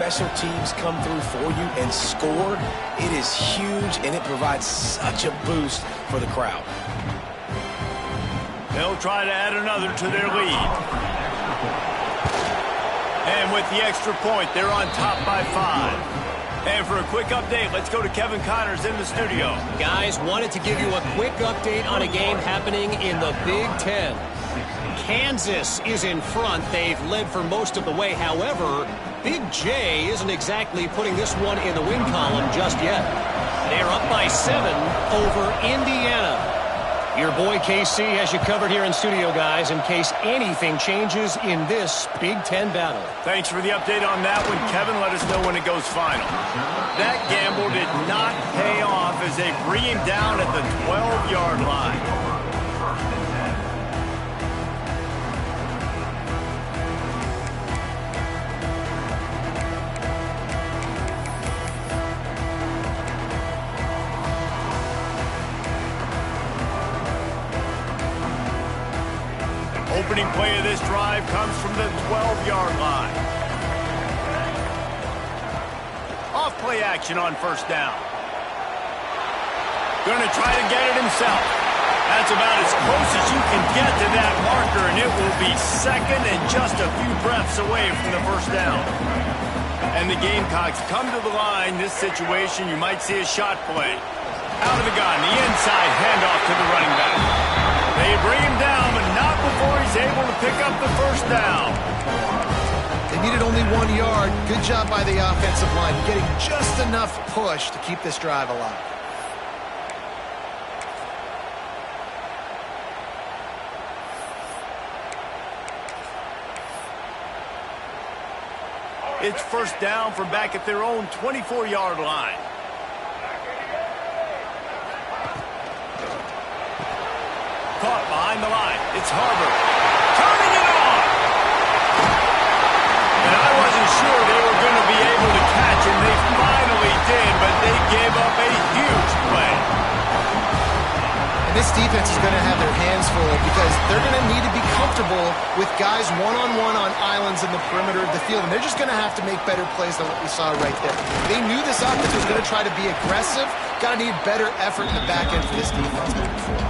special teams come through for you and score, it is huge, and it provides such a boost for the crowd. They'll try to add another to their lead. And with the extra point, they're on top by 5. And for a quick update, let's go to Kevin Connors in the studio. Guys, wanted to give you a quick update on a game happening in the Big Ten. Kansas is in front. They've led for most of the way. However, Big J isn't exactly putting this one in the win column just yet. They're up by 7 over Indiana. Your boy KC has you covered here in studio, guys, in case anything changes in this Big Ten battle. Thanks for the update on that one, Kevin. Let us know when it goes final. That gamble did not pay off as they bring him down at the 12-yard line. Opening play of this drive comes from the 12-yard line. Off play action on first down. Going to try to get it himself. That's about as close as you can get to that marker, and it will be second and just a few breaths away from the first down. And the Gamecocks come to the line. This situation, you might see a shot play. Out of the gun, the inside handoff to the running back. They bring him down, but not before he's able to pick up the first down. They needed only 1 yard. Good job by the offensive line, getting just enough push to keep this drive alive. It's first down from back at their own 24-yard line. Caught behind the line. It's Harbor. Turning it on! And I wasn't sure they were going to be able to catch him. They finally did, but they gave up a huge play. And this defense is going to have their hands full because they're going to need to be comfortable with guys one-on-one on islands in the perimeter of the field. And they're just going to have to make better plays than what we saw right there. They knew this offense was going to try to be aggressive. Got to need better effort in the back end for this defense moving forward.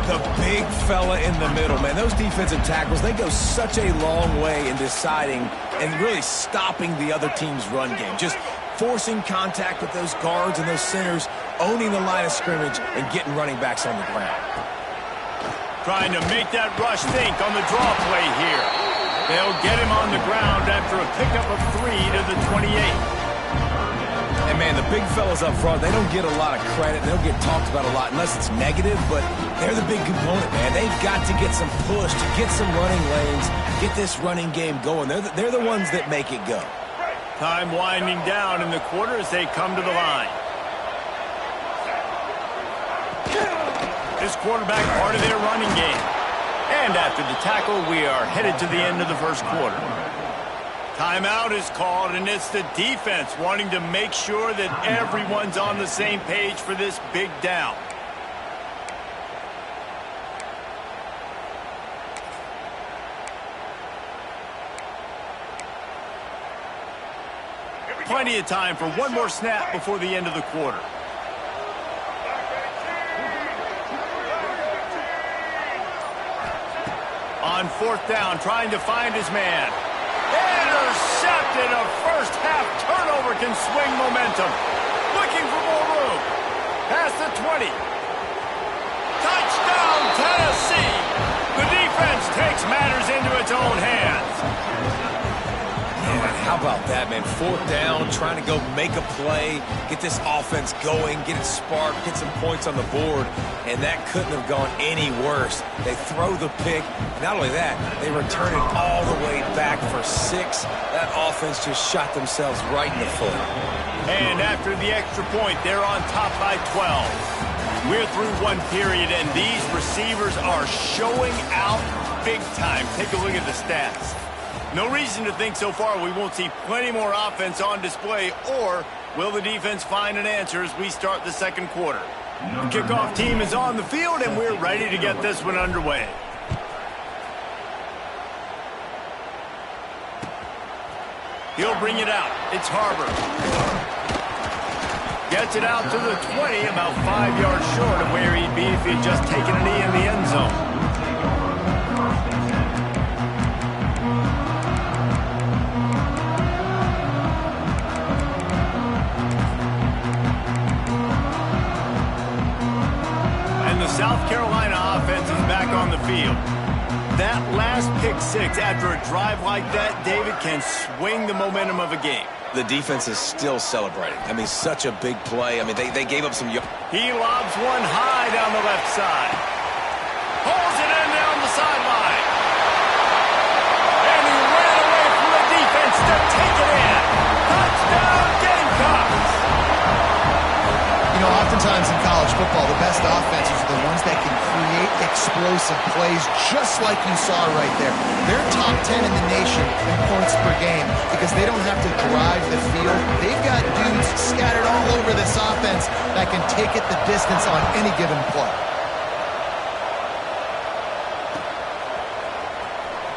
The big fella in the middle, man. Those defensive tackles, they go such a long way in deciding and really stopping the other team's run game. Just forcing contact with those guards and those centers, owning the line of scrimmage, and getting running backs on the ground. Trying to make that rush think on the draw play here. They'll get him on the ground after a pickup of 3 to the 28. And, man, the big fellas up front, they don't get a lot of credit. They don't get talked about a lot unless it's negative, but they're the big component, man. They've got to get some push, to get some running lanes, get this running game going. They're the ones that make it go. Time winding down in the quarter as they come to the line. This quarterback part of their running game. And after the tackle, we are headed to the end of the first quarter. Timeout is called, and it's the defense wanting to make sure that everyone's on the same page for this big down. Plenty of time for one more snap before the end of the quarter. On fourth down, trying to find his man. Intercepted. A first half turnover can swing momentum. Looking for more room. Past the 20. Touchdown, Tennessee. The defense takes matters into its own hands. Man, how about that, man? Fourth down, trying to go make a play, get this offense going, get it sparked, get some points on the board, and that couldn't have gone any worse. They throw the pick, and not only that, they return it all the way back for 6. That offense just shot themselves right in the foot. And after the extra point, they're on top by 12. We're through one period, and these receivers are showing out big time. Take a look at the stats. No reason to think so far we won't see plenty more offense on display, or will the defense find an answer as we start the second quarter? The kickoff team is on the field, and we're ready to get this one underway. He'll bring it out. It's Harbor. Gets it out to the 20, about 5 yards short of where he'd be if he had just taken a knee in the end zone. And the South Carolina offense is back on the field. That last pick six after a drive like that, David, can swing the momentum of a game. The defense is still celebrating. I mean, such a big play. I mean, they gave up some... He lobs one high down the left side. Pulls it in down the sideline. And he ran away from the defense to take it in. Touchdown, Gamecocks! You know, oftentimes in college football, the best offenses are the ones that can create explosive plays, just like you saw right there. They're top 10 in the nation in points per game because they don't have to drive the field. They've got dudes scattered all over this offense that can take it the distance on any given play.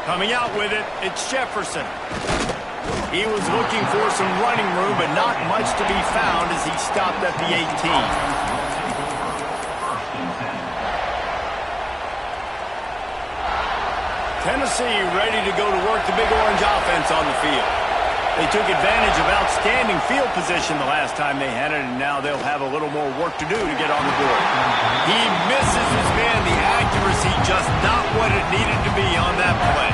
Coming out with it, it's Jefferson. He was looking for some running room, but not much to be found as he stopped at the 18. Tennessee ready to go to work the Big Orange offense on the field. They took advantage of outstanding field position the last time they had it, and now they'll have a little more work to do to get on the board. He misses his man. The accuracy just not what it needed to be on that play.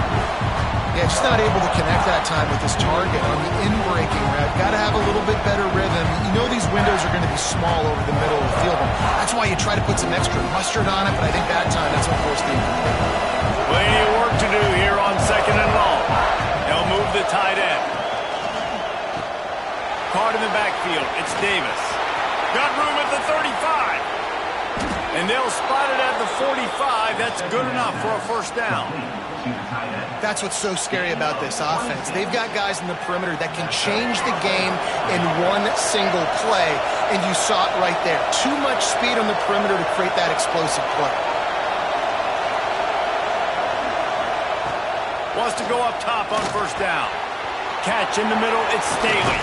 Yeah, just not able to connect that time with his target on the in-breaking route. Got to have a little bit better rhythm. You know these windows are going to be small over the middle of the field. That's why you try to put some extra mustard on it, but I think that time that's what forced the incomplete. Plenty of work to do here on 2nd and long. They'll move the tight end. Caught in the backfield. It's Davis. Got room at the 35. And they'll spot it at the 45. That's good enough for a first down. That's what's so scary about this offense. They've got guys in the perimeter that can change the game in one single play, and you saw it right there. Too much speed on the perimeter to create that explosive play. Wants to go up top on first down. Catch in the middle, it's Staley.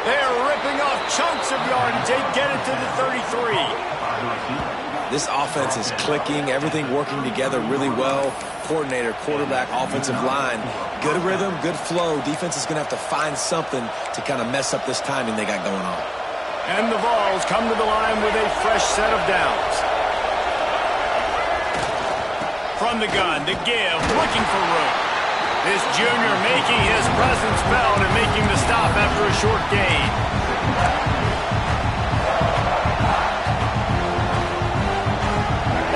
They're ripping off chunks of yardage. They get it to the 33. This offense is clicking, everything working together really well. Coordinator, quarterback, offensive line. Good rhythm, good flow. Defense is going to have to find something to kind of mess up this timing they got going on. And the Vols come to the line with a fresh set of downs. From the gun, to give, looking for room. This junior making his presence felt and making the stop after a short gain.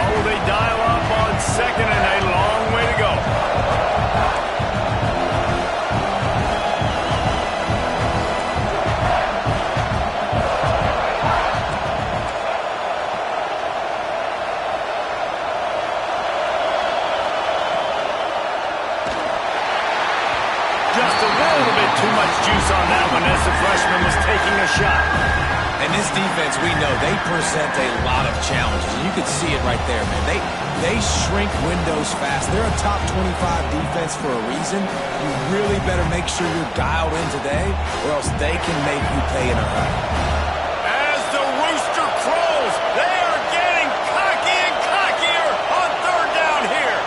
Oh, they dial up on second and a long way to go. Just a little bit too much juice on that one as the freshman was taking a shot. And this defense, we know, they present a lot of challenges. You can see it right there, man. They shrink windows fast. They're a top 25 defense for a reason. You really better make sure you're dialed in today, or else they can make you pay in a hurry. As the rooster crows, they are getting cocky and cockier on third down here.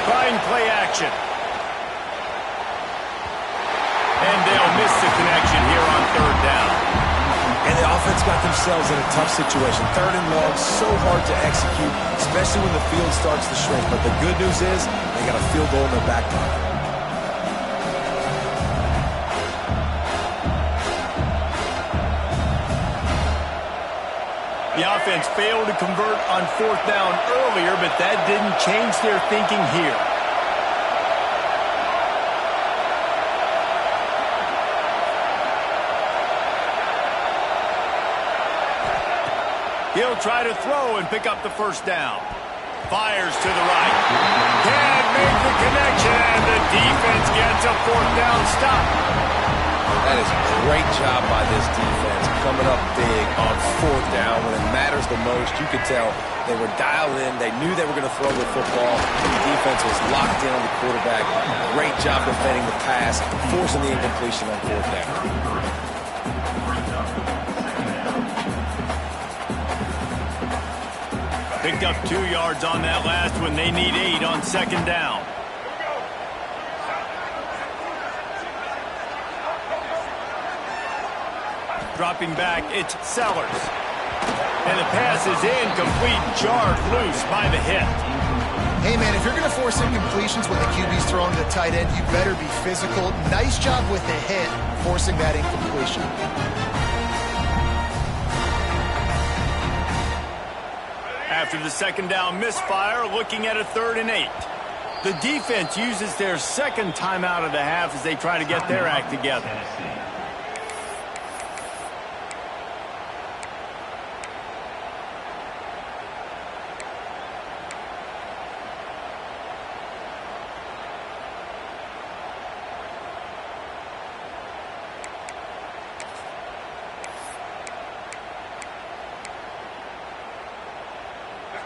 Trying play action. And they'll miss the connection here on third down. And the offense got themselves in a tough situation. Third and long, so hard to execute, especially when the field starts to shrink. But the good news is they got a field goal in their back pocket. The offense failed to convert on fourth down earlier, but that didn't change their thinking here. He'll try to throw and pick up the first down. Fires to the right. Can't make the connection, and the defense gets a fourth down stop. That is a great job by this defense. coming up big on fourth down when it matters the most. You could tell they were dialed in. They knew they were going to throw the football. The defense was locked in on the quarterback. Great job defending the pass, forcing the incompletion on fourth down. Picked up 2 yards on that last one. They need 8 on second down. Dropping back, it's Sellers. And the pass is incomplete, jarred loose by the hit. Hey, man, if you're going to force incompletions when the QB's throwing to the tight end, you better be physical. Nice job with the hit, forcing that incompletion. After the second down misfire, looking at a 3rd and 8. The defense uses their second timeout of the half as they try to get their act together.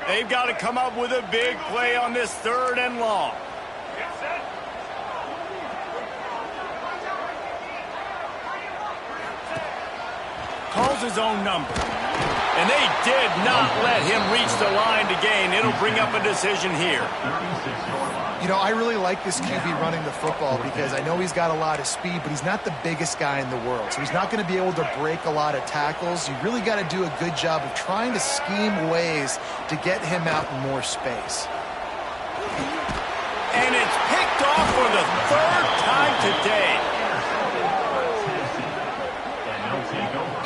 They've got to come up with a big play on this 3rd and long. Calls his own number. And they did not let him reach the line to gain. It'll bring up a decision here. You know, I really like this QB running the football because I know he's got a lot of speed, but he's not the biggest guy in the world. So he's not going to be able to break a lot of tackles. You really got to do a good job of trying to scheme ways to get him out in more space. And it's picked off for the 3rd time today.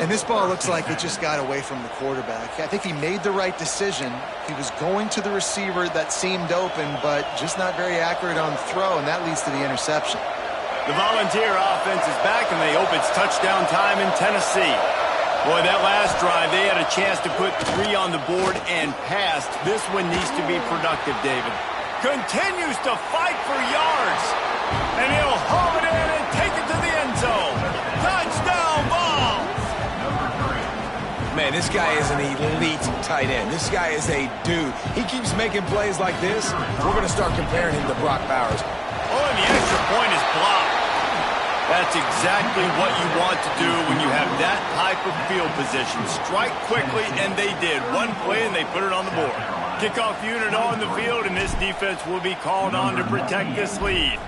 And this ball looks like it just got away from the quarterback. I think he made the right decision. He was going to the receiver that seemed open, but just not very accurate on the throw, and that leads to the interception. The Volunteer offense is back, and they hope it's touchdown time in Tennessee. Boy, that last drive, they had a chance to put 3 on the board and passed. This one needs to be productive, David. Continues to fight for yards. And he'll haul it in and take it to the end zone. Touchdown ball! Man, this guy is an elite tight end. This guy is a dude. He keeps making plays like this. We're going to start comparing him to Brock Bowers. Oh, and the extra point is blocked. That's exactly what you want to do when you have that type of field position. Strike quickly, and they did. One play, and they put it on the board. Kickoff unit on the field, and this defense will be called on to protect this lead.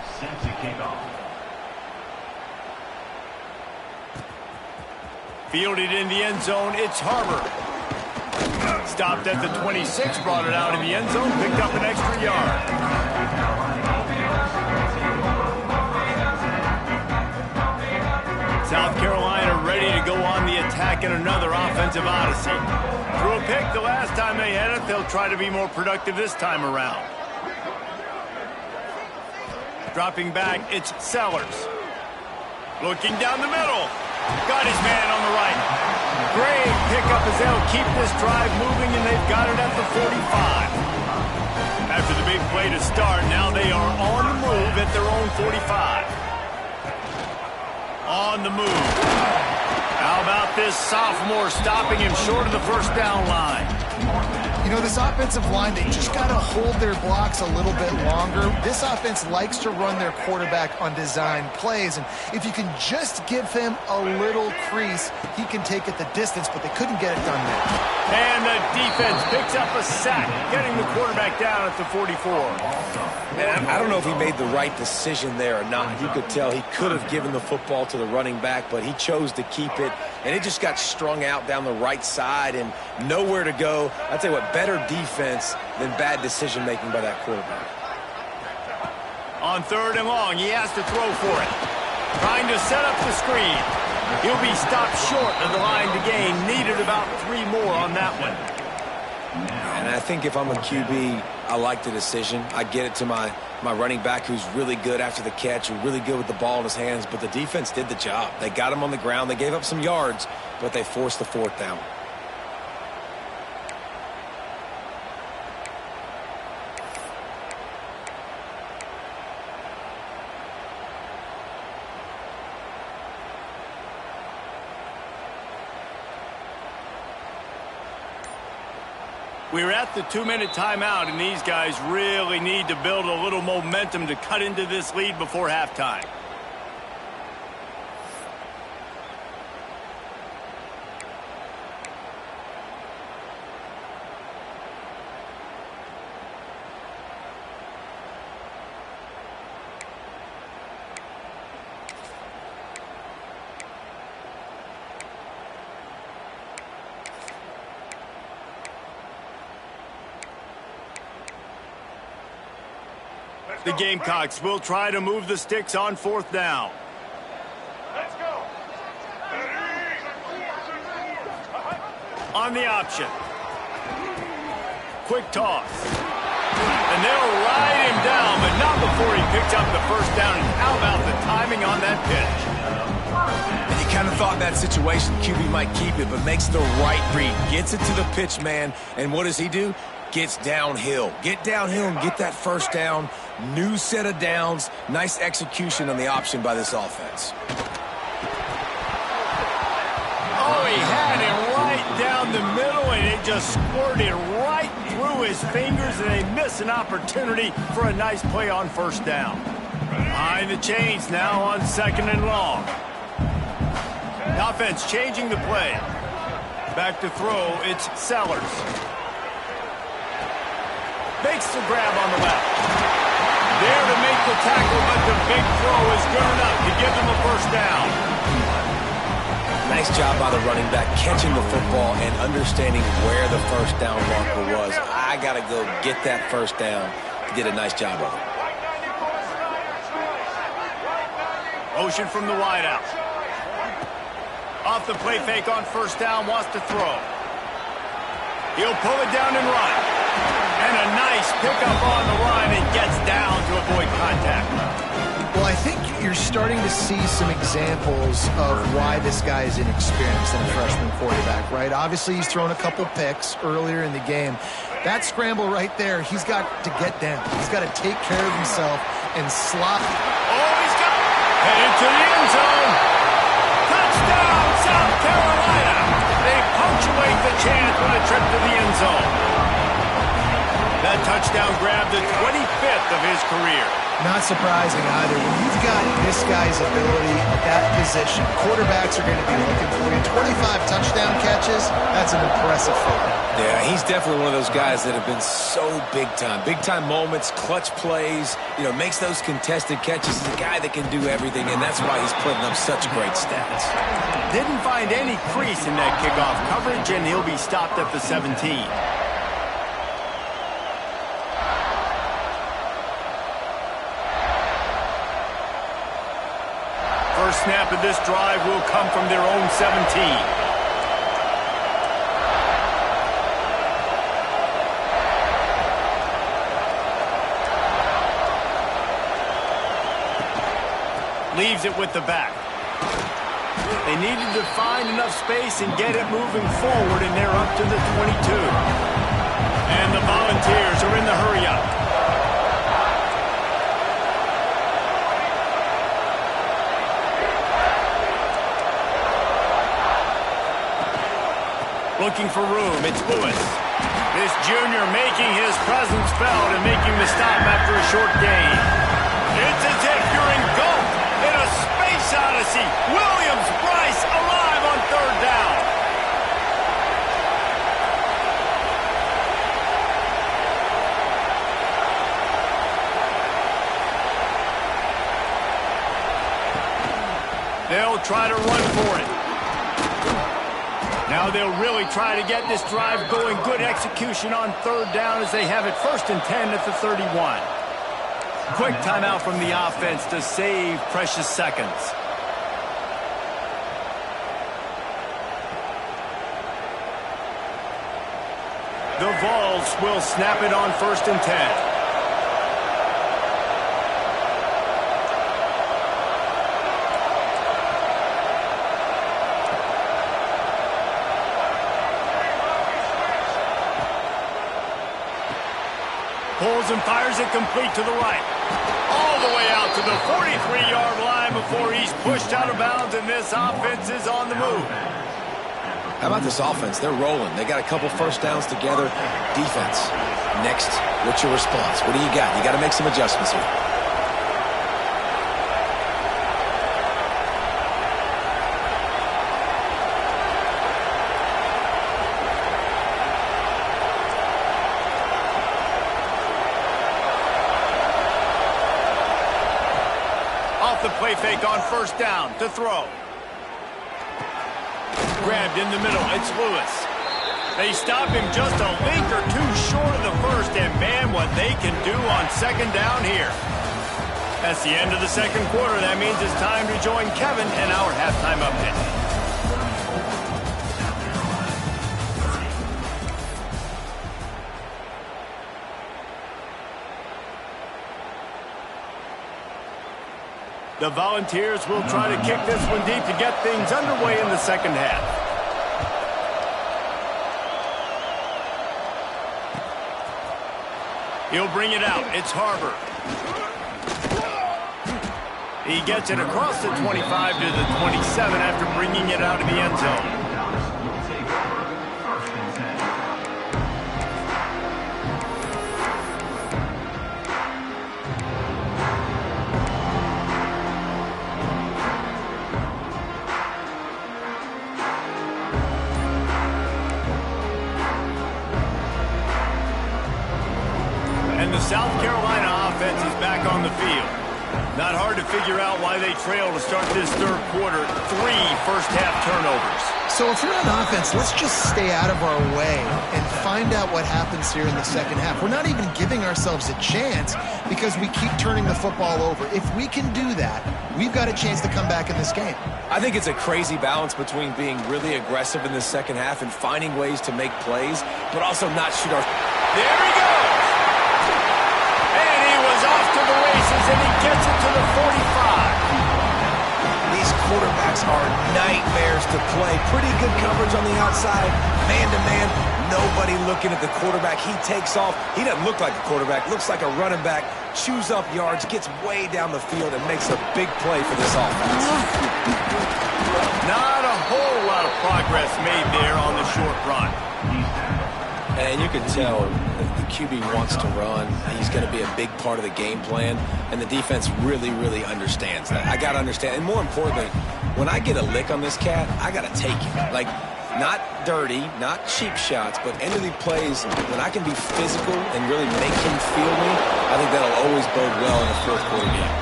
Fielded in the end zone, it's Harbor. Stopped at the 26, brought it out in the end zone, picked up an extra yard. South Carolina ready to go on the attack in another offensive odyssey. Threw a pick the last time they had it. They'll try to be more productive this time around. Dropping back, it's Sellers. Looking down the middle. Got his man on the right. Great pickup as they'll keep this drive moving, and they've got it at the 45. After the big play to start, now they are on the move at their own 45. On the move. How about this sophomore stopping him short of the first down line? You know, this offensive line, they just got to hold their blocks a little bit longer. This offense likes to run their quarterback on design plays, and if you can just give him a little crease, he can take it the distance, but they couldn't get it done there. And the defense picks up a sack, getting the quarterback down at the 44. Man, I don't know if he made the right decision there or not. You could tell he could have given the football to the running back, but he chose to keep it, and it just got strung out down the right side and nowhere to go. I'll tell you what, better defense than bad decision-making by that quarterback. On 3rd and long, he has to throw for it. Trying to set up the screen. He'll be stopped short of the line to gain. Needed about 3 more on that one. And I think if I'm a QB, I like the decision. I get it to my running back who's really good after the catch and really good with the ball in his hands, but the defense did the job. They got him on the ground. They gave up some yards, but they forced the 4th down. We're at the 2-minute timeout, and these guys really need to build a little momentum to cut into this lead before halftime. The Gamecocks will try to move the sticks on 4th down. Let's go. On the option. Quick toss. And they'll ride him down, but not before he picks up the first down. And how about the timing on that pitch? And you kind of thought in that situation QB might keep it, but makes the right read. Gets it to the pitch man, and what does he do? Gets downhill. Get downhill and get that first down. New set of downs. Nice execution on the option by this offense. Oh, he had it right down the middle, and it just squirted right through his fingers, and they miss an opportunity for a nice play on first down. Behind the chains now on 2nd and long. The offense changing the play. Back to throw, it's Sellers. Makes the grab on the left. There to make the tackle, but the big throw is good enough to give them a first down. Nice job by the running back, catching the football and understanding where the first down marker was. I got to go get that first down. He did a nice job of it. Motion from the wideout. Off the play fake on first down, wants to throw. He'll pull it down and run. And a nice pickup on the run and gets down to avoid contact. Well, I think you're starting to see some examples of why this guy is inexperienced in a freshman quarterback, right? Obviously, he's thrown a couple picks earlier in the game. That scramble right there, he's got to get down. He's got to take care of himself and slot. Oh, he's got it. Headed to the end zone. Touchdown, South Carolina. They punctuate the chance with a trip to the end zone. That touchdown grabbed the 25th of his career. Not surprising either. When you've got this guy's ability at that position, quarterbacks are going to be looking for you. 25 touchdown catches, that's an impressive feat. Yeah, he's definitely one of those guys that have been so big time. Big time moments, clutch plays, makes those contested catches. He's a guy that can do everything, and that's why he's putting up such great stats. Didn't find any crease in that kickoff coverage, and he'll be stopped at the 17. First snap of this drive will come from their own 17. Leaves it with the back. They needed to find enough space and get it moving forward, and they're up to the 22. And the Volunteers are in the hurry-up. Looking for room, it's Lewis. This junior making his presence felt and making the stop after a short gain. It's as if you're engulfed in a space odyssey. Williams-Brice alive on 3rd down. They'll try to run for it. Now they'll really try to get this drive going. Good execution on 3rd down as they have it 1st and 10 at the 31. Quick timeout from the offense to save precious seconds. The Vols will snap it on 1st and 10. Pulls and fires it complete to the right. All the way out to the 43-yard line before he's pushed out of bounds, and this offense is on the move. How about this offense? They're rolling. They got a couple first downs together. Defense. Next, what's your response? What do you got? You got to make some adjustments here. Off the play fake on first down to throw. Grabbed in the middle. It's Lewis. They stop him just a link or two short of the first, and man, what they can do on second down here. That's the end of the second quarter. That means it's time to join Kevin in our halftime update. The Volunteers will try to kick this one deep to get things underway in the second half. He'll bring it out. It's Harbor. He gets it across the 25 to the 27 after bringing it out of the end zone. And the South Carolina offense is back on the field. Not hard to figure out why they trail to start this third quarter. 3 first-half turnovers. So if you're on offense, let's just stay out of our way and find out what happens here in the second half. We're not even giving ourselves a chance because we keep turning the football over. If we can do that, we've got a chance to come back in this game. I think it's a crazy balance between being really aggressive in the second half and finding ways to make plays, but also not shoot our... There he goes! And he was off to the races, and he gets it to the 45. These quarterbacks are nightmares to play. Pretty good coverage on the outside, man-to-man. Nobody looking at the quarterback. He takes off. He doesn't look like a quarterback. Looks like a running back. Chews up yards, gets way down the field, and makes a big play for this offense. Not a whole lot of progress made there on the short run. And you can tell the QB wants to run. He's going to be a big part of the game plan, and the defense really, really understands that. I got to understand, and more importantly, when I get a lick on this cat, I got to take it. Like, not dirty, not cheap shots, but end of the plays, when I can be physical and really make him feel me, I think that'll always bode well in a fourth quarter game.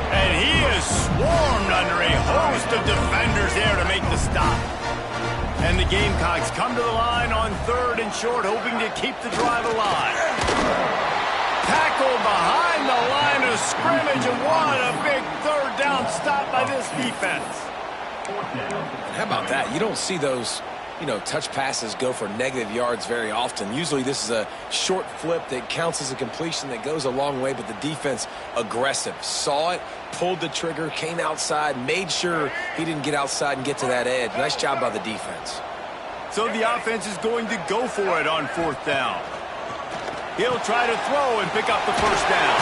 And he is swarmed under a host of defenders there to make the stop. And the Gamecocks come to the line on third and short, hoping to keep the drive alive. Tackled behind the line of scrimmage, and what a big third down stop by this defense. And how about that? You don't see those, touch passes go for negative yards very often. Usually this is a short flip that counts as a completion that goes a long way, but the defense aggressive. Saw it, pulled the trigger, came outside, made sure he didn't get outside and get to that edge. Nice job by the defense. So the offense is going to go for it on fourth down. He'll try to throw and pick up the first down.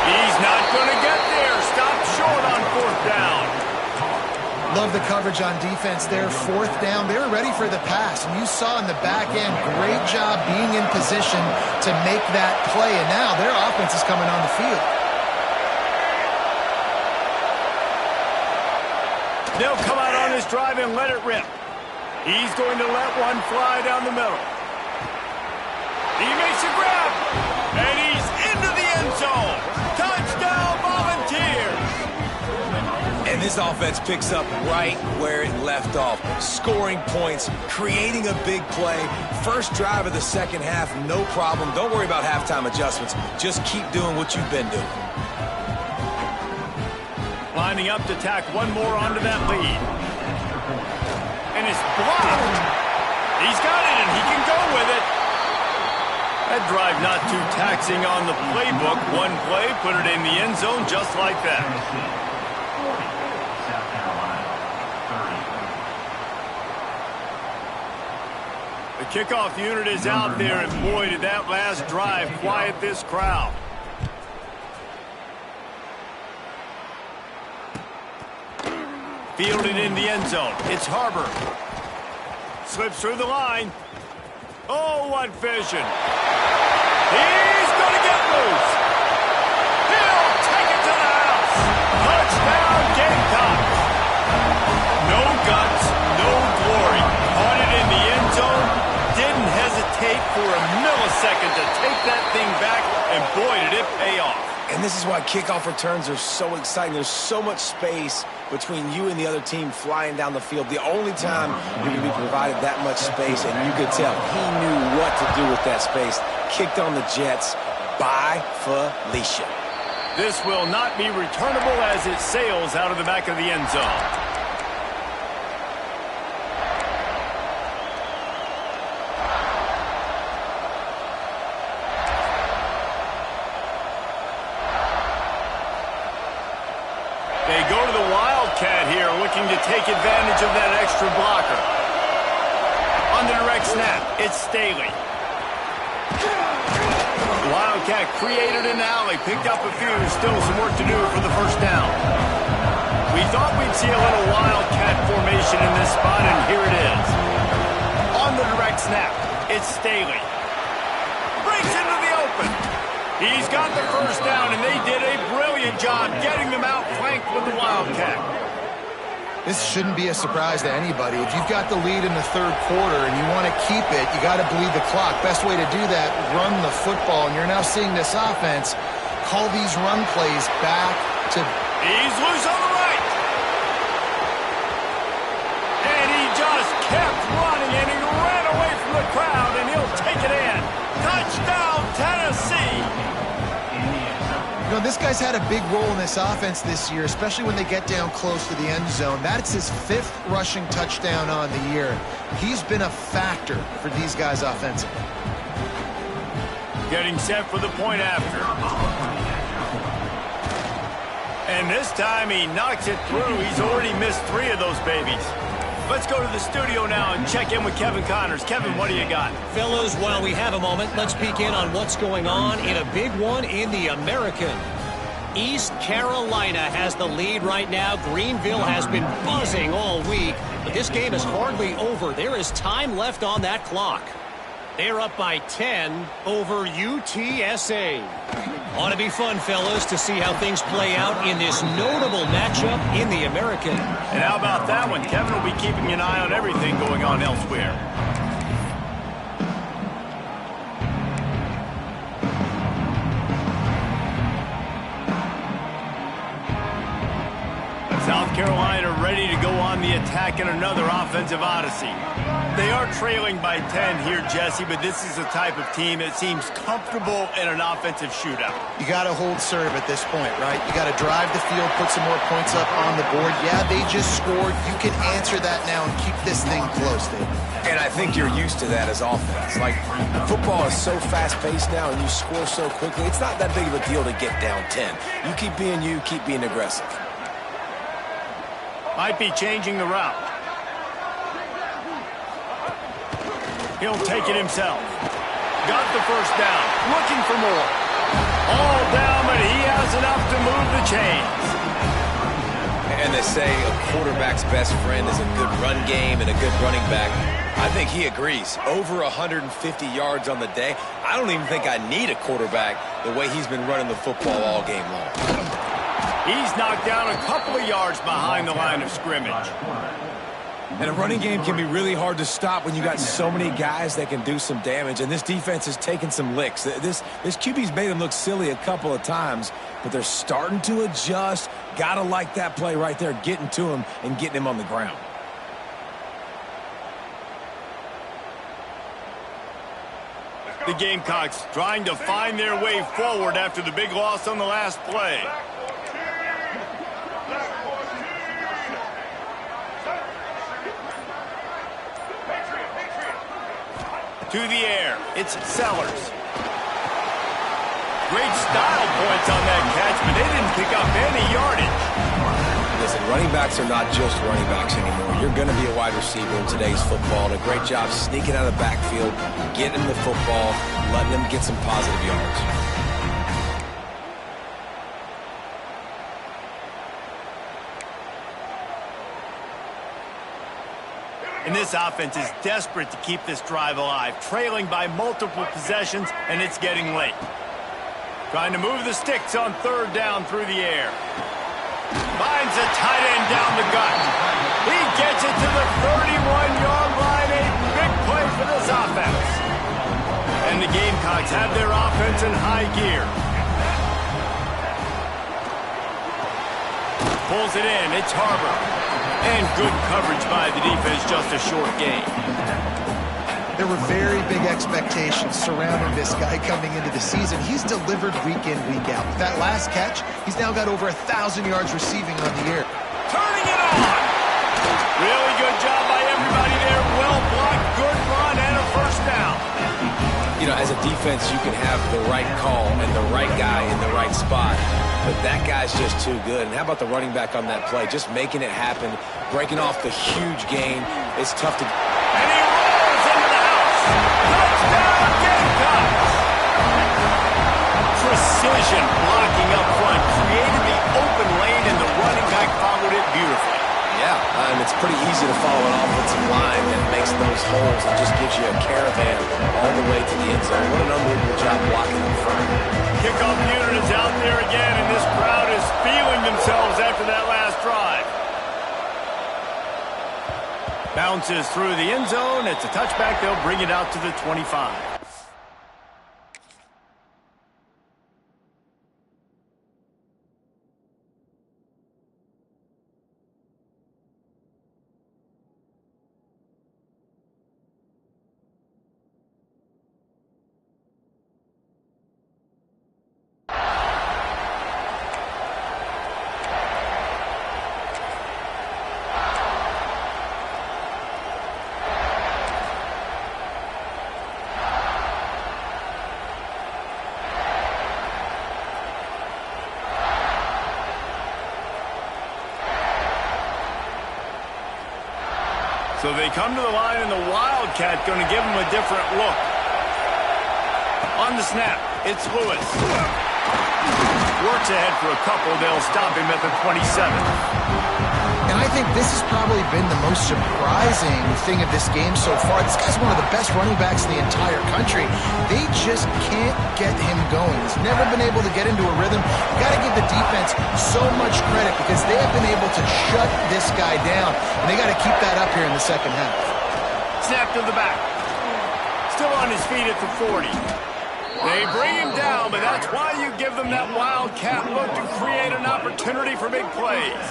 He's not going to get there. Stop short on fourth down. Love the coverage on defense there. Fourth down. They were ready for the pass. And you saw in the back end, great job being in position to make that play. And now their offense is coming on the field. They'll come out on this drive and let it rip. He's going to let one fly down the middle. He makes a grab. And he's into the end zone. Touchdown, Volunteers. And this offense picks up right where it left off. Scoring points, creating a big play. First drive of the second half, no problem. Don't worry about halftime adjustments. Just keep doing what you've been doing. Lining up to tack one more onto that lead. And it's blocked. He's got it, and he can go with it. That drive not too taxing on the playbook. One play, put it in the end zone just like that. The kickoff unit is out there, and boy, did that last drive quiet this crowd. Fielded in the end zone. It's Harbor. Slips through the line. Oh, what vision. He's going to get loose. He'll take it to the house. Touchdown, Gamecocks. No guts, no glory. On it in the end zone. Didn't hesitate for a millisecond to take that thing back, and boy, did it pay off. And this is why kickoff returns are so exciting. There's so much space between you and the other team flying down the field. The only time you're going to be provided that much space, and you could tell he knew what to do with that space. Kicked on the Jets by Felicia. This will not be returnable as it sails out of the back of the end zone. They go to the Wildcat here, looking to take advantage of that extra blocker. On the direct snap, it's Staley. The Wildcat created an alley, picked up a few, still some work to do for the first down. We thought we'd see a little Wildcat formation in this spot, and here it is. On the direct snap, it's Staley. Breaks into the open. He's got the first down, and they did a brilliant job getting them out flanked with the Wildcat. This shouldn't be a surprise to anybody. If you've got the lead in the third quarter and you want to keep it, you got to bleed the clock. Best way to do that, run the football. And you're now seeing this offense call these run plays back to... He's loose on the right. And he just kept running, and he ran away from the crowd, and he'll take it in. Touchdown, Tennessee. You know, this guy's had a big role in this offense this year, especially when they get down close to the end zone. That's his 5th rushing touchdown on the year. He's been a factor for these guys offensively. Getting set for the point after. And this time he knocks it through. He's already missed 3 of those babies. Let's go to the studio now and check in with Kevin Connors. Kevin, what do you got? Fellas, while we have a moment, let's peek in on what's going on in a big one in the American. East Carolina has the lead right now. Greenville has been buzzing all week, but this game is hardly over. There is time left on that clock. They're up by 10 over UTSA. Ought to be fun, fellas, to see how things play out in this notable matchup in the American. And how about that one? Kevin will be keeping an eye on everything going on elsewhere. South Carolina ready to go on the attack in another offensive odyssey. They are trailing by 10 here, Jesse, but this is the type of team that seems comfortable in an offensive shootout. You got to hold serve at this point, right? You got to drive the field, put some more points up on the board. Yeah, they just scored. You can answer that now and keep this thing close, Dave. And I think you're used to that as offense. Like, football is so fast-paced now and you score so quickly, it's not that big of a deal to get down 10. You keep being you, keep being aggressive. Might be changing the route. He'll take it himself. Got the first down. Looking for more. All down, but he has enough to move the chains. And they say a quarterback's best friend is a good run game and a good running back. I think he agrees. Over 150 yards on the day. I don't even think I need a quarterback the way he's been running the football all game long. He's knocked down a couple of yards behind the line of scrimmage. And a running game can be really hard to stop when you got so many guys that can do some damage. And this defense has taken some licks. This QB's made them look silly a couple of times, but they're starting to adjust. Gotta like that play right there, getting to him and getting him on the ground. The Gamecocks trying to find their way forward after the big loss on the last play. To the air, it's Sellers. Great style points on that catch, but they didn't pick up any yardage. Listen, running backs are not just running backs anymore. You're going to be a wide receiver in today's football. And a great job sneaking out of the backfield, getting the football, letting them get some positive yards. And this offense is desperate to keep this drive alive, trailing by multiple possessions, and it's getting late. Trying to move the sticks on third down through the air. Finds a tight end down the gut. He gets it to the 31-yard line. A big play for this offense. And the Gamecocks have their offense in high gear. Pulls it in. It's Harbor. And good coverage by the defense, just a short gain. There were very big expectations surrounding this guy coming into the season. He's delivered week in, week out. With that last catch, he's now got over 1,000 yards receiving on the year. Turning it on! Really good job by everybody there. Well blocked, good run, and a first down. You know, as a defense, you can have the right call and the right guy in the right spot, but that guy's just too good. And how about the running back on that play? Just making it happen, breaking off the huge gain. It's tough to... And he rolls into the house. Touchdown, Gamecocks! Precision blocking up front, created the open lane, and the running back followed it beautifully. Yeah, and it's pretty easy to follow an offensive line that makes those holes and just gives you a caravan all the way to the end zone. What an unbelievable job blocking in front. Kickoff unit is out there again, and this crowd is feeling themselves after that last drive. Bounces through the end zone. It's a touchback. They'll bring it out to the 25. So they come to the line, and the Wildcat going to give them a different look. On the snap, it's Lewis. Works ahead for a couple. They'll stop him at the 27. And I think this has probably been the most surprising thing of this game so far. This guy's one of the best running backs in the entire country. They just can't get him going. He's never been able to get into a rhythm. You've got to give the defense so much credit because they have been able to shut this guy down. And they got to keep that up here in the second half. Snap to the back. Still on his feet at the 40. They bring him down, but that's why you give them that Wildcat look to create an opportunity for big plays.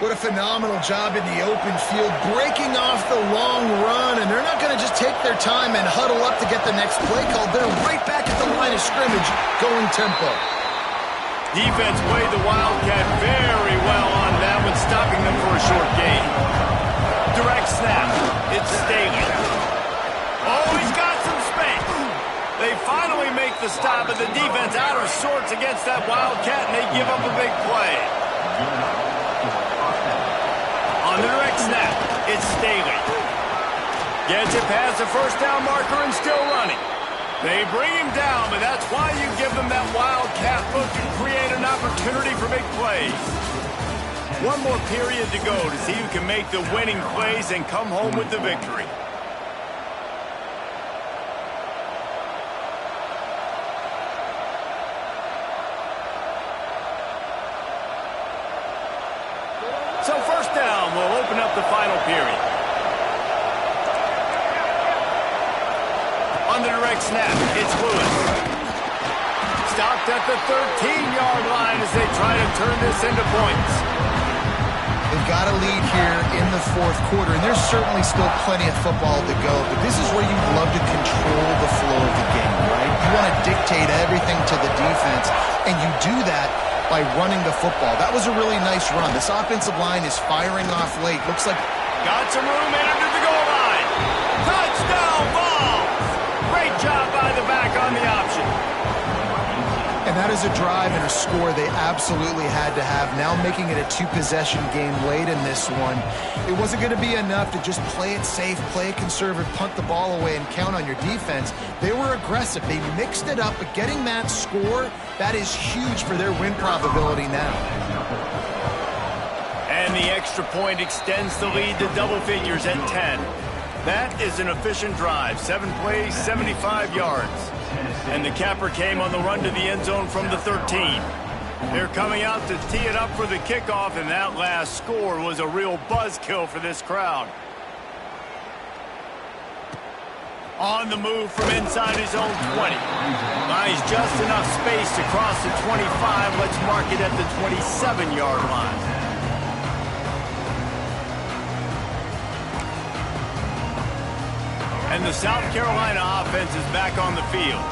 What a phenomenal job in the open field, breaking off the long run, and they're not going to just take their time and huddle up to get the next play called. They're right back at the line of scrimmage, going tempo. Defense played the Wildcat very well on that one, stopping them for a short gain. Direct snap. It's Staley. Oh, he's got some space. They finally make the stop, but the defense out of sorts against that Wildcat, and they give up a big play. On the direct snap, it's Staley. Gets it past the first down marker and still running. They bring him down, but that's why you give them that Wildcat look to create an opportunity for big plays. One more period to go to see who can make the winning plays and come home with the victory. So first down will open up the final period. On the direct snap, it's Lewis. Stopped at the 13-yard line as they try to turn this into points. They've got a lead here in the fourth quarter, and there's certainly still plenty of football to go, but this is where you love to control the flow of the game, right? You want to dictate everything to the defense, and you do that by running the football. That was a really nice run. This offensive line is firing off late. Looks like... Got some room in under the goal line. Touchdown ball! Great job by the back on the option. And that is a drive and a score they absolutely had to have. Now making it a two-possession game late in this one. It wasn't going to be enough to just play it safe, play it conservative, punt the ball away, and count on your defense. They were aggressive. They mixed it up, but getting that score, that is huge for their win probability now. And And the extra point extends the lead to double figures at 10. That is an efficient drive. 7 plays, 75 yards. And the capper came on the run to the end zone from the 13. They're coming out to tee it up for the kickoff, and that last score was a real buzzkill for this crowd. On the move from inside his own 20. Buys just enough space to cross the 25. Let's mark it at the 27-yard line. And the South Carolina offense is back on the field.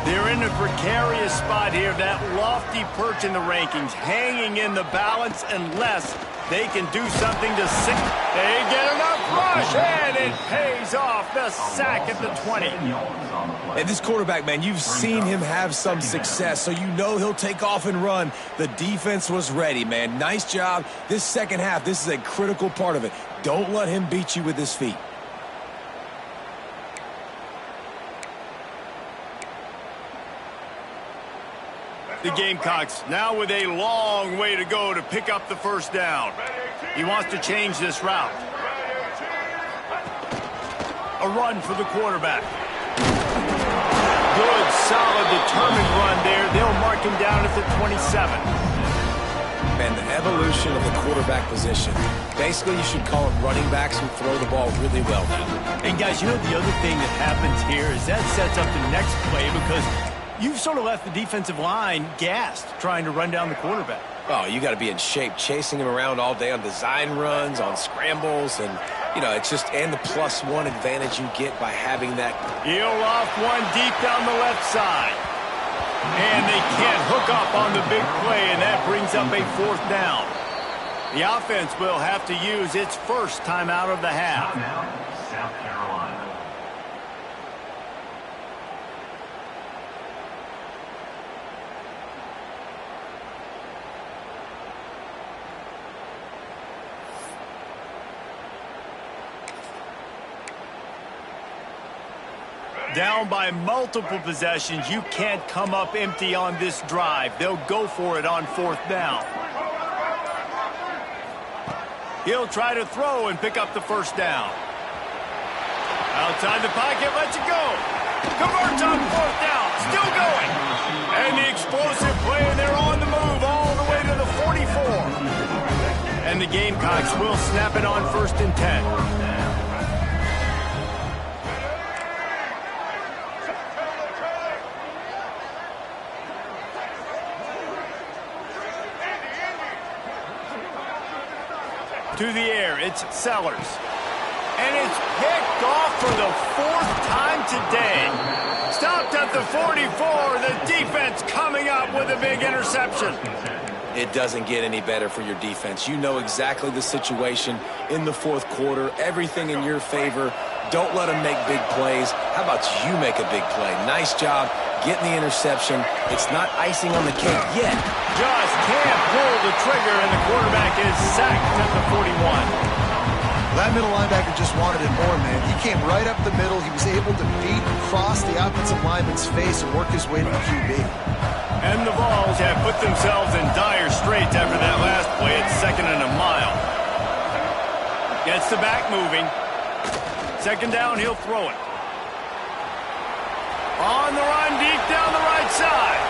They're in a precarious spot here, that lofty perch in the rankings, hanging in the balance unless they can do something to sink. They get enough rush, and it pays off. The sack at the 20. And this quarterback, man, you've seen him have some success, so you know he'll take off and run. The defense was ready, man. Nice job. This second half, this is a critical part of it. Don't let him beat you with his feet. The Gamecocks now with a long way to go to pick up the first down. He wants to change this route. A run for the quarterback. Good, solid, determined run there. They'll mark him down at the 27. Man, the evolution of the quarterback position. Basically, you should call them running backs who throw the ball really well now. And guys, you know the other thing that happens here is that sets up the next play because you've sort of left the defensive line gassed trying to run down the quarterback. Oh, you got to be in shape, chasing him around all day on design runs, on scrambles, and, you know, it's just, and the +1 advantage you get by having that. He'll loft one deep down the left side. And they can't hook up on the big play, and that brings up a 4th down. The offense will have to use its first timeout of the half. South Carolina. Down by multiple possessions, you can't come up empty on this drive. They'll go for it on 4th down. He'll try to throw and pick up the first down. Outside the pocket, lets it go. Converts on 4th down, still going. And the explosive play, and they're on the move all the way to the 44. And the Gamecocks will snap it on 1st and 10. To the air, it's Sellers. And it's picked off for the 4th time today. Stopped at the 44. The defense coming up with a big interception. It doesn't get any better for your defense. You know exactly the situation in the 4th quarter. Everything in your favor. Don't let them make big plays. How about you make a big play? Nice job getting the interception. It's not icing on the cake yet. Just can't pull the trigger, and the quarterback is sacked at the 41. That middle linebacker just wanted it more, man. He came right up the middle. He was able to beat, cross the offensive lineman's face, and work his way to the QB. And the Vols have put themselves in dire straits after that last play. It's 2nd and a mile. Gets the back moving. 2nd down, he'll throw it. On the run, deep down the right side.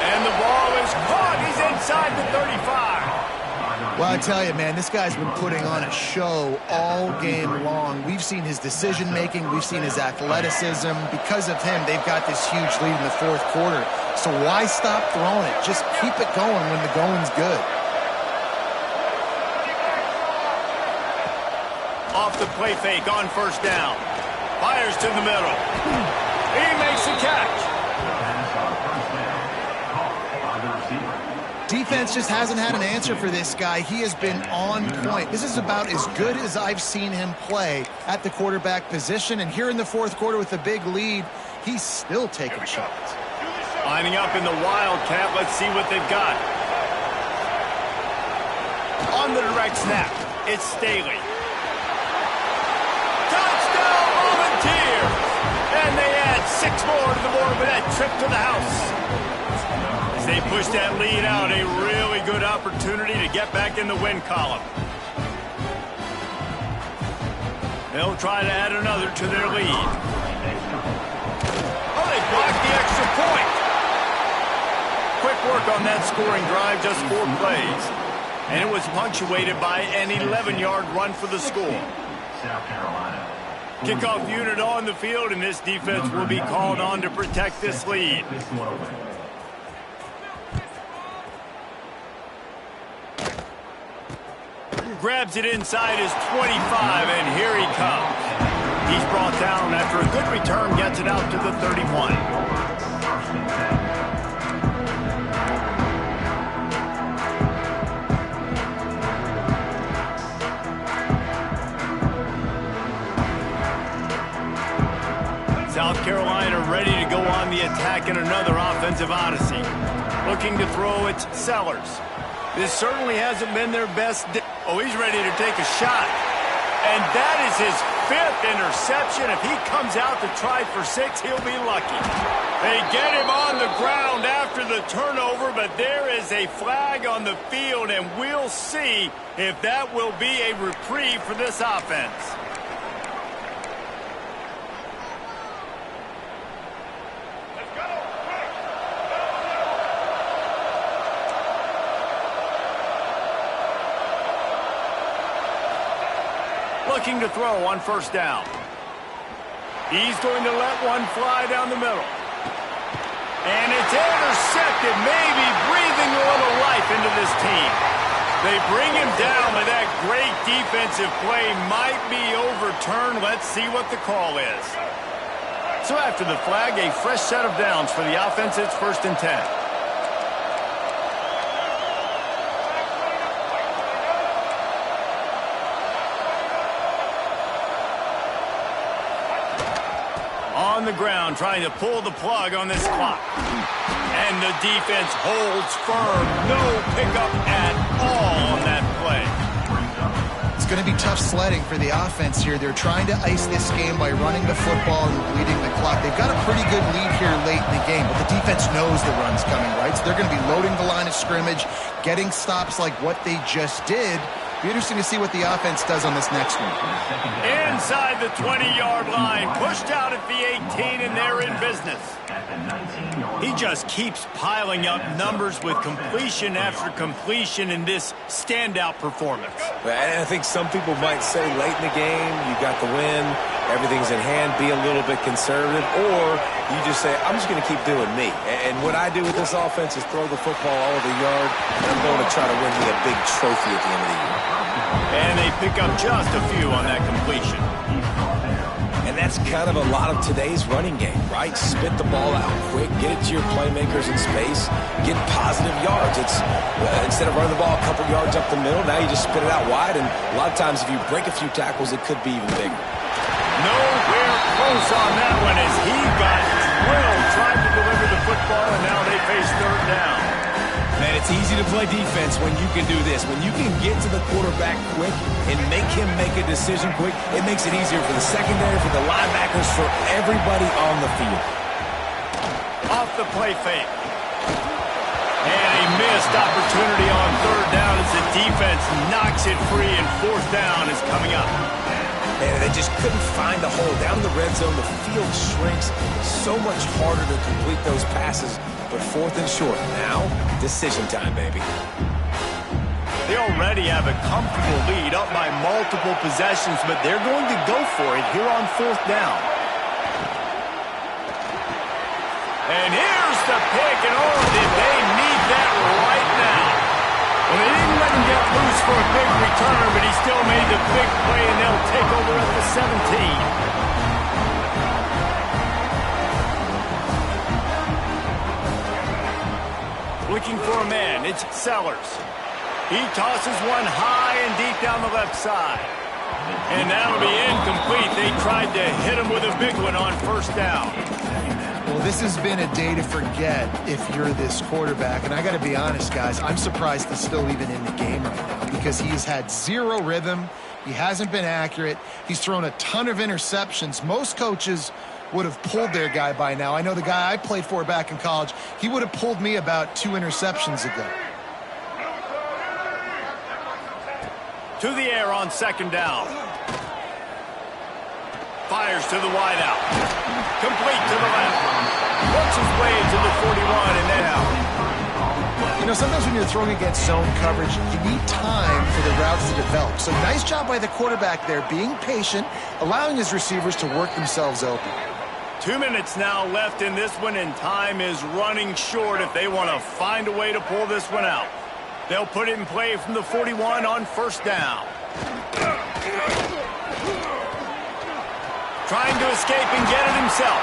And the ball is caught. He's inside the 35. Well, I tell you, man, this guy's been putting on a show all game long. We've seen his decision-making. We've seen his athleticism. Because of him, they've got this huge lead in the 4th quarter. So why stop throwing it? Just keep it going when the going's good. Off the play fake on 1st down. Fires to the middle. He makes the catch. Defense just hasn't had an answer for this guy. He has been on point. This is about as good as I've seen him play at the quarterback position. And here in the 4th quarter with a big lead, he's still taking shots. Lining up in the Wildcat. Let's see what they've got. On the direct snap, it's Staley. Touchdown, Volunteers! And they add 6 more to the board with that trip to the house. As they push that lead out, a really good opportunity to get back in the win column. They'll try to add another to their lead. Oh, they blocked the extra point. Quick work on that scoring drive, just 4 plays. And it was punctuated by an 11-yard run for the score. South Carolina. Kickoff unit on the field, and this defense will be called on to protect this lead. Grabs it inside his 25, and here he comes. He's brought down after a good return, gets it out to the 31. South Carolina ready to go on the attack in another offensive odyssey. Looking to throw, it's Sellers. This certainly hasn't been their best day. Oh, he's ready to take a shot. And that is his 5th interception. If he comes out to try for 6, he'll be lucky. They get him on the ground after the turnover, but there is a flag on the field, and we'll see if that will be a reprieve for this offense. Looking to throw on first down. He's going to let one fly down the middle. And it's intercepted, maybe breathing a little life into this team. They bring him down, but that great defensive play might be overturned. Let's see what the call is. So after the flag, a fresh set of downs for the offense. It's 1st and 10. On the ground, trying to pull the plug on this clock. And the defense holds firm. No pickup at all on that play. It's going to be tough sledding for the offense here. They're trying to ice this game by running the football and bleeding the clock. They've got a pretty good lead here late in the game, but the defense knows the run's coming, right? So they're going to be loading the line of scrimmage, getting stops like what they just did. Be interesting to see what the offense does on this next one. Inside the 20-yard line, pushed out at the 18, and they're in business. He just keeps piling up numbers with completion after completion in this standout performance. And I think some people might say late in the game, you got the win, everything's in hand, be a little bit conservative, or you just say, I'm just going to keep doing me. And what I do with this offense is throw the football all over the yard, and I'm going to try to win me a big trophy at the end of the year. And they pick up just a few on that completion. And that's kind of a lot of today's running game, right? Spit the ball out quick, get it to your playmakers in space, get positive yards. It's instead of running the ball a couple yards up the middle, now you just spit it out wide, and a lot of times if you break a few tackles, it could be even bigger. Nowhere close on that one as he got drilled trying to deliver the football, and now they face 3rd down. Man, it's easy to play defense when you can do this. When you can get to the quarterback quick and make him make a decision quick, it makes it easier for the secondary, for the linebackers, for everybody on the field. Off the play fake. And a missed opportunity on 3rd down as the defense knocks it free, and 4th down is coming up. And they just couldn't find the hole. Down in the red zone, the field shrinks. So much harder to complete those passes. But 4th and short. Now, decision time, baby. They already have a comfortable lead, up by multiple possessions, but they're going to go for it here on 4th down. And here's the pick, and oh, did they need that right now. Well, they didn't let him get loose for a big return, but he still made the big play, and they'll take over at the 17. Looking for a man, it's Sellers. He tosses one high and deep down the left side. And that'll be incomplete. They tried to hit him with a big one on 1st down. Well, this has been a day to forget if you're this quarterback. And I got to be honest, guys, I'm surprised he's still even in the game right now because he's had 0 rhythm. He hasn't been accurate. He's thrown a ton of interceptions. Most coaches would have pulled their guy by now. I know the guy I played for back in college, he would have pulled me about 2 interceptions ago. To the air on 2nd down. fires to the wideout. Complete to the left. Works his way to the 41 and then out. You know, sometimes when you're throwing against zone coverage, you need time for the routes to develop. So nice job by the quarterback there, being patient, allowing his receivers to work themselves open. 2 minutes now left in this one, and time is running short if they want to find a way to pull this one out. They'll put it in play from the 41 on first down. Trying to escape and get it himself.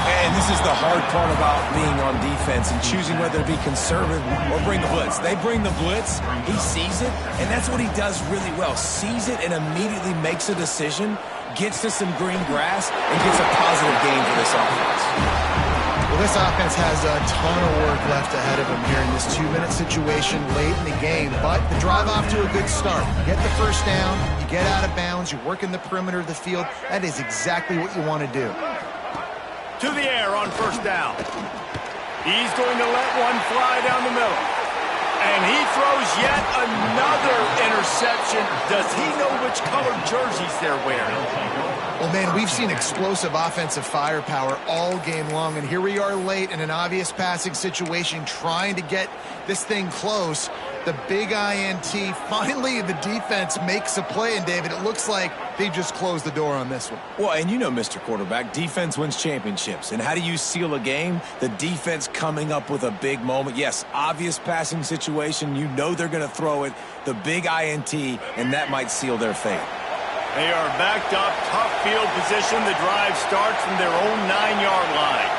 And this is the hard part about being on defense and choosing whether to be conservative or bring the blitz. They bring the blitz, he sees it, and that's what he does really well. Sees it and immediately makes a decision, gets to some green grass, and gets a positive gain for this offense. Well, this offense has a ton of work left ahead of them here in this 2-minute situation late in the game, but the drive off to a good start. You get the first down, you get out of bounds, you work in the perimeter of the field. That is exactly what you want to do. To the air on first down. He's going to let one fly down the middle. And he throws yet another interception. Does he know which colored jerseys they're wearing? Well, man, we've seen explosive offensive firepower all game long, and here we are late in an obvious passing situation trying to get this thing close. The big INT, finally the defense makes a play, and David, it looks like they just closed the door on this one. Well, and you know, Mr. Quarterback, defense wins championships. And how do you seal a game? The defense coming up with a big moment. Yes, obvious passing situation. You know they're going to throw it. The big INT, and that might seal their fate. They are backed up, tough field position. The drive starts from their own 9-yard line.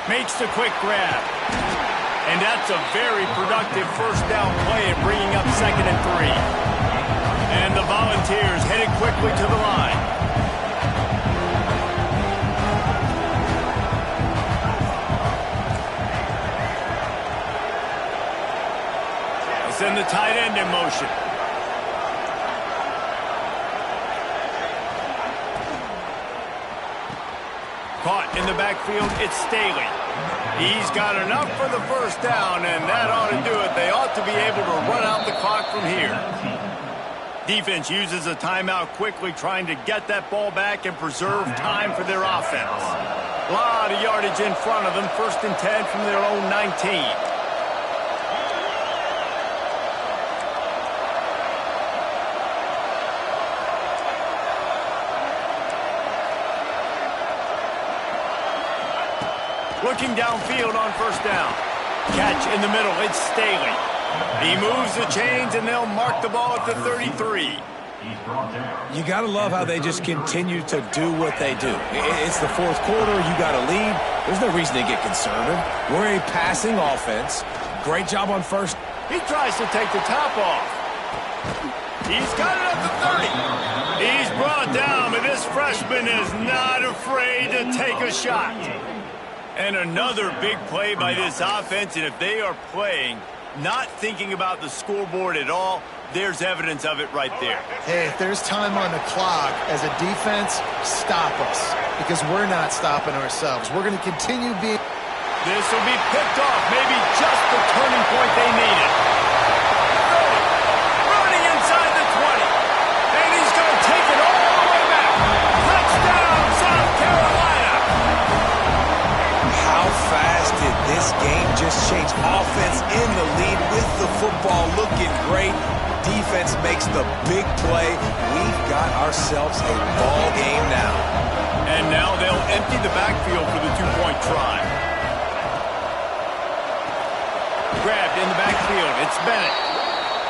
Makes the quick grab. And that's a very productive first down play at bringing up 2nd and 3. And the Volunteers headed quickly to the line. Send the tight end in motion. Caught in the backfield, it's Staley. He's got enough for the first down, and that ought to do it. They ought to be able to run out the clock from here. Defense uses a timeout quickly, trying to get that ball back and preserve time for their offense. A lot of yardage in front of them, 1st and 10 from their own 19. Looking downfield on first down. Catch in the middle, it's Staley. He moves the chains, and they'll mark the ball at the 33. You got to love how they just continue to do what they do. It's the 4th quarter. You got a lead. There's no reason to get conservative. We're a passing offense. Great job on first. He tries to take the top off. He's got it at the 30. He's brought down, but this freshman is not afraid to take a shot. And another big play by this offense, and if they are playing, not thinking about the scoreboard at all, there's evidence of it right there. Hey, if there's time on the clock, as a defense, stop us, because we're not stopping ourselves. We're going to continue being... This will be picked off, maybe just the turning point they needed. Running inside the 20, and he's going to take it all the way back. Touchdown, South Carolina! How fast did this game just change? Offense in the lead with the football looking great. Defense makes the big play. We've got ourselves a ball game now. And now they'll empty the backfield for the 2-point try. Grabbed in the backfield, it's Bennett.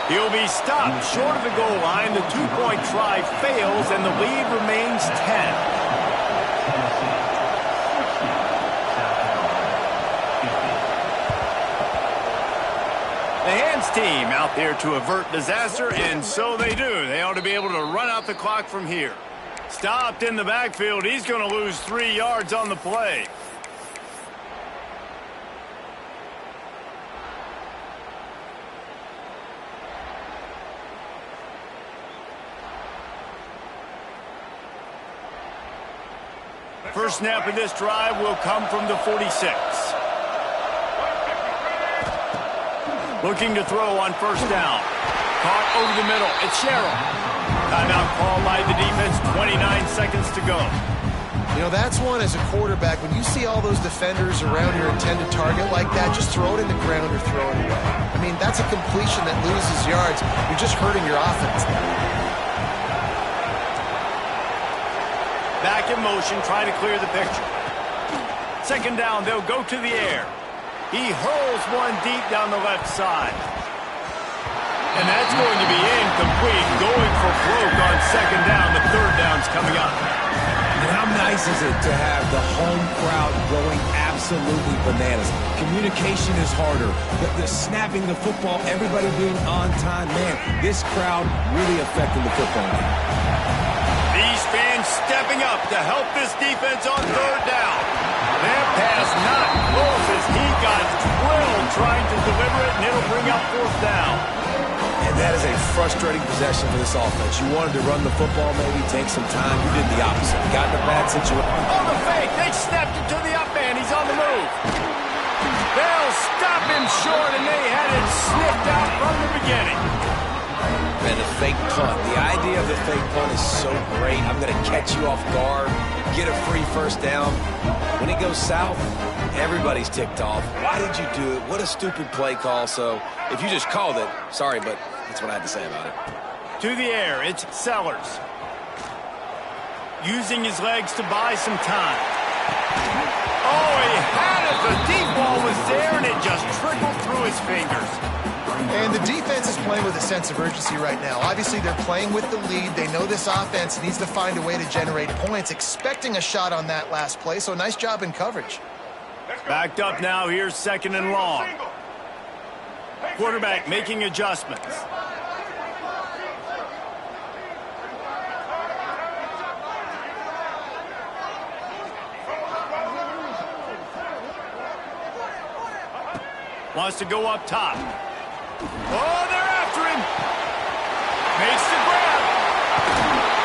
He'll be stopped short of the goal line. The 2-point try fails, and the lead remains 10. The Hands team out there to avert disaster, and so they do. They ought to be able to run out the clock from here. Stopped in the backfield. He's going to lose 3 yards on the play. First snap of this drive will come from the 46. Looking to throw on first down. caught over the middle. It's Sherrill. Timeout called by the defense. 29 seconds to go. You know, that's one as a quarterback. When you see all those defenders around your intended target like that, just throw it in the ground or throw it away. I mean, that's a completion that loses yards. You're just hurting your offense. Back in motion, trying to clear the picture. Second down, they'll go to the air. He hurls one deep down the left side. And that's going to be incomplete. Going for broke on second down. The third down's coming up. And how nice is it to have the home crowd going absolutely bananas? Communication is harder. The snapping the football, everybody being on time. Man, this crowd really affecting the football game. These fans stepping up to help this defense on third down. That pass not close as he got drilled trying to deliver it, and it'll bring up fourth down. And that is a frustrating possession for this offense. You wanted to run the football, maybe take some time. You did the opposite. You got in a bad situation. On the fake, they snapped it to the up man. He's on the move. They'll stop him short, and they had it sniffed out from the beginning. Man, the fake punt. The idea of the fake punt is so great. I'm going to catch you off guard, get a free first down. When it goes south, everybody's ticked off. Why did you do it? What a stupid play call. So if you just called it, sorry, but that's what I had to say about it. To the air, it's Sellers. Using his legs to buy some time. Oh, he had it. The deep ball was there, and it just trickled through his fingers. And the defense is playing with a sense of urgency right now. Obviously, they're playing with the lead. They know this offense needs to find a way to generate points, expecting a shot on that last play. So nice job in coverage. Backed up now. Here's second and long. Quarterback making adjustments. Wants to go up top. Oh, they're after him. Makes the grab.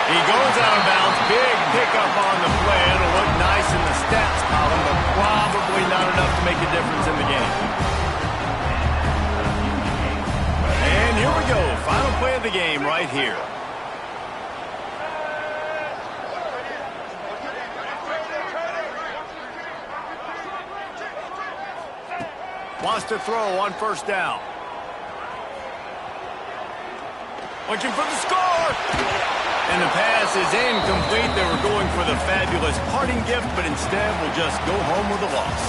He goes out of bounds. Big pickup on the play. It'll look nice in the stats column, but probably not enough to make a difference in the game. And here we go. Final play of the game right here. Wants to throw on first down. Looking for the score. And the pass is incomplete. They were going for the fabulous parting gift, but instead will just go home with a loss.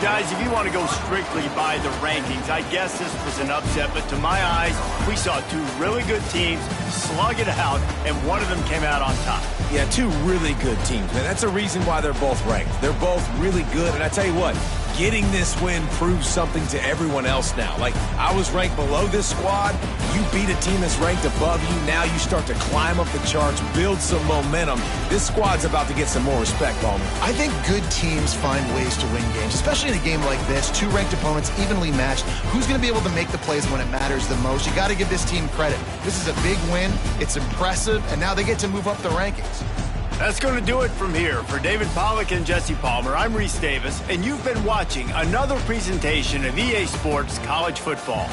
Guys, if you want to go strictly by the rankings, I guess this was an upset, but to my eyes, we saw two really good teams slug it out, and one of them came out on top. Yeah, two really good teams, man. That's a reason why they're both ranked. They're both really good, and I tell you what, getting this win proves something to everyone else now. Like, I was ranked below this squad. You beat a team that's ranked above you. Now you start to climb up the charts, build some momentum. This squad's about to get some more respect, Ballman. I think good teams find ways to win games, especially in a game like this. Two ranked opponents, evenly matched. Who's going to be able to make the plays when it matters the most? You got to give this team credit. This is a big win. It's impressive, and now they get to move up the rankings. That's going to do it from here. For David Pollack and Jesse Palmer, I'm Reese Davis, and you've been watching another presentation of EA Sports College Football.